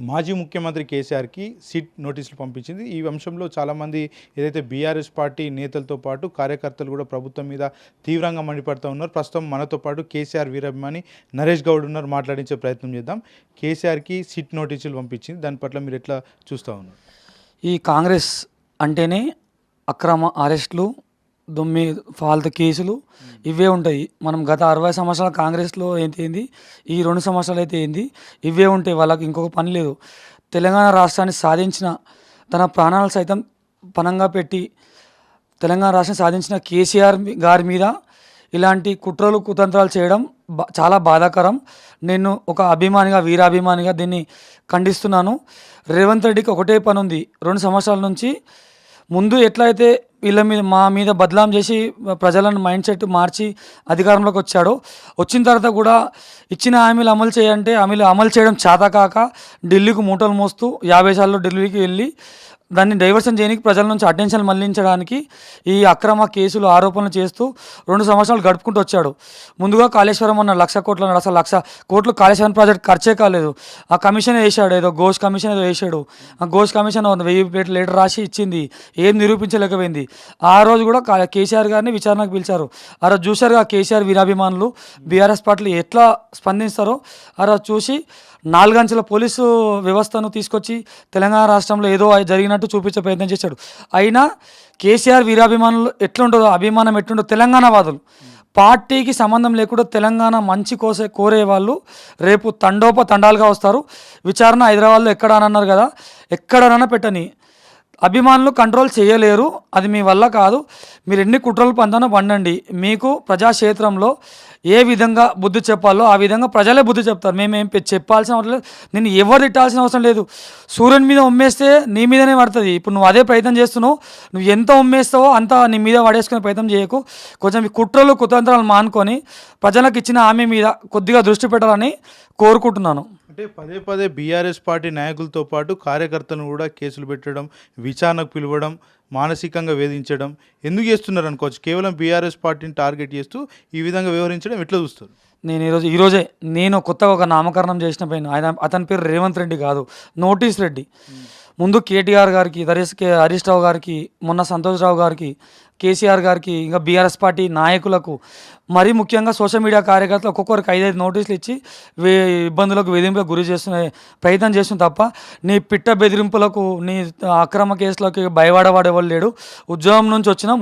మాజీ ముఖ్యమంత్రి కేసీఆర్కి సిట్ నోటీసులు పంపించింది. ఈ అంశంలో చాలామంది ఏదైతే బీఆర్ఎస్ పార్టీ నేతలతో పాటు కార్యకర్తలు కూడా ప్రభుత్వం మీద తీవ్రంగా మండిపడుతూ ఉన్నారు. ప్రస్తుతం మనతో పాటు కేసీఆర్ వీరాభిమాని నరేష్ గౌడ్ ఉన్నారు. మాట్లాడించే ప్రయత్నం చేద్దాం. కేసీఆర్కి సిట్ నోటీసులు పంపించింది, దాని పట్ల మీరు ఎట్లా చూస్తూ ఉన్నారు? ఈ కాంగ్రెస్ అంటేనే అక్రమ అరెస్టులు, దొమ్మి ఫాల్తు కేసులు ఇవే ఉంటాయి. మనం గత 60 సంవత్సరాల కాంగ్రెస్లో ఏంటి, ఈ 2 సంవత్సరాలు అయితే ఏంది, ఇవే ఉంటాయి. వాళ్ళకి ఇంకొక పని లేదు. తెలంగాణ రాష్ట్రాన్ని సాధించిన, తన ప్రాణాలు సైతం పణంగా పెట్టి తెలంగాణ రాష్ట్రం సాధించిన కేసీఆర్ గారి మీద ఇలాంటి కుట్రలు కుతంత్రాలు చేయడం చాలా బాధాకరం. నేను ఒక అభిమానిగా, వీరాభిమానిగా దీన్ని ఖండిస్తున్నాను. రేవంత్ రెడ్డికి ఒకటే పని ఉంది. 2 సంవత్సరాల నుంచి ముందు ఎట్లయితే వీళ్ళ మీద మా మీద బదలాం చేసి ప్రజలను మైండ్ సెట్ మార్చి అధికారంలోకి వచ్చాడో, వచ్చిన తర్వాత కూడా ఇచ్చిన హామీలు అమలు చేయంటే హామీలు అమలు చేయడం చేతకాక ఢిల్లీకి మూటలు మోస్తూ 50 సార్లు ఢిల్లీకి వెళ్ళి దాన్ని డైవర్షన్ చేయడానికి, ప్రజల నుంచి అటెన్షన్ మళ్లించడానికి ఈ అక్రమ కేసులు ఆరోపణలు చేస్తూ 2 సంవత్సరాలు గడుపుకుంటూ వచ్చాడు. ముందుగా కాళేశ్వరం అన్న 1,00,000 కోట్లు అన్నాడు. అసలు 1,00,000 కోట్లు కాళేశ్వరం ప్రాజెక్ట్ ఖర్చే కాలేదు. ఆ కమిషన్ వేసాడు, ఏదో ఘోష్ కమిషన్ ఏదో వేసాడు. ఆ ఘోష్ కమిషన్ 1000 లీటర్ రాసి ఇచ్చింది, ఏం నిరూపించలేకపోయింది. ఆ రోజు కూడా కేసీఆర్ గారిని విచారణకు పిలిచారు. ఆ రోజు చూశారుగా కేసీఆర్ వీరాభిమానులు బీఆర్ఎస్ పార్టీలు ఎట్లా స్పందిస్తారో. ఆ రోజు చూసి 4 అంచెల పోలీసు వ్యవస్థను తీసుకొచ్చి తెలంగాణ రాష్ట్రంలో ఏదో జరిగినట్టు చూపించే ప్రయత్నం చేశాడు. అయినా కేసీఆర్ వీరాభిమానులు ఎట్లుంటుందో, అభిమానం ఎట్లుంటుందో, తెలంగాణ వాదులు పార్టీకి సంబంధం లేకుండా తెలంగాణ మంచి కోరే వాళ్ళు రేపు తండోపతండాలుగా వస్తారు. విచారణ హైదరాబాద్లో ఎక్కడ అని అన్నారు కదా, ఎక్కడనన్నా పెట్టని. అభిమానులు కంట్రోల్ చేయలేరు, అది మీ వల్ల కాదు. మీరు ఎన్ని కుట్రలు పండండి. మీకు ప్రజాక్షేత్రంలో ఏ విధంగా బుద్ధి చెప్పాలో ఆ విధంగా ప్రజలే బుద్ధి చెప్తారు. మేమేం చెప్పాల్సిన అవసరం లేదు, నేను ఎవరు తిట్టాల్సిన అవసరం లేదు. సూర్యుని మీద ఉమ్మేస్తే నీ మీదనే పడుతుంది. ఇప్పుడు నువ్వు అదే ప్రయత్నం చేస్తున్నావు. నువ్వు ఎంత ఉమ్మేస్తావో అంత నీ మీద పడేసుకునే ప్రయత్నం చేయకు. కొంచెం ఈ కుట్రలు కుతంత్రాలు మానుకొని ప్రజలకు ఇచ్చిన హామీ మీద కొద్దిగా దృష్టి పెట్టాలని కోరుకుంటున్నాను. అంటే పదే పదే బీఆర్ఎస్ పార్టీ నాయకులతో పాటు కార్యకర్తలను కూడా కేసులు పెట్టడం, విచారణకు పిలవడం, మానసికంగా వేధించడం ఎందుకు చేస్తున్నారు అనుకోవచ్చు? కేవలం బీఆర్ఎస్ పార్టీని టార్గెట్ చేస్తూ ఈ విధంగా వ్యవహరించడం ఎట్లా చూస్తారు? నేను ఈరోజే కొత్తగా ఒక నామకరణం చేసిన పైన అతని పేరు రేవంత్ రెడ్డి కాదు, నోటీస్ రెడ్డి. ముందు కేటీఆర్ గారికి, హరీష్ రావు గారికి, మొన్న సంతోష్ రావు గారికి, కేసీఆర్ గారికి, ఇంకా బీఆర్ఎస్ పార్టీ నాయకులకు, మరీ ముఖ్యంగా సోషల్ మీడియా కార్యకర్తలు ఒక్కొక్కరికి 5-5 నోటీసులు ఇచ్చి ఇబ్బందులకు, వేధింపులకు గురి చేస్తున్న ప్రయత్నం చేస్తుంది తప్ప నీ పిట్ట బెదిరింపులకు, నీ అక్రమ కేసులకు భయపడవాడేవాళ్ళు లేడు. ఉద్యమం నుంచి వచ్చినాం,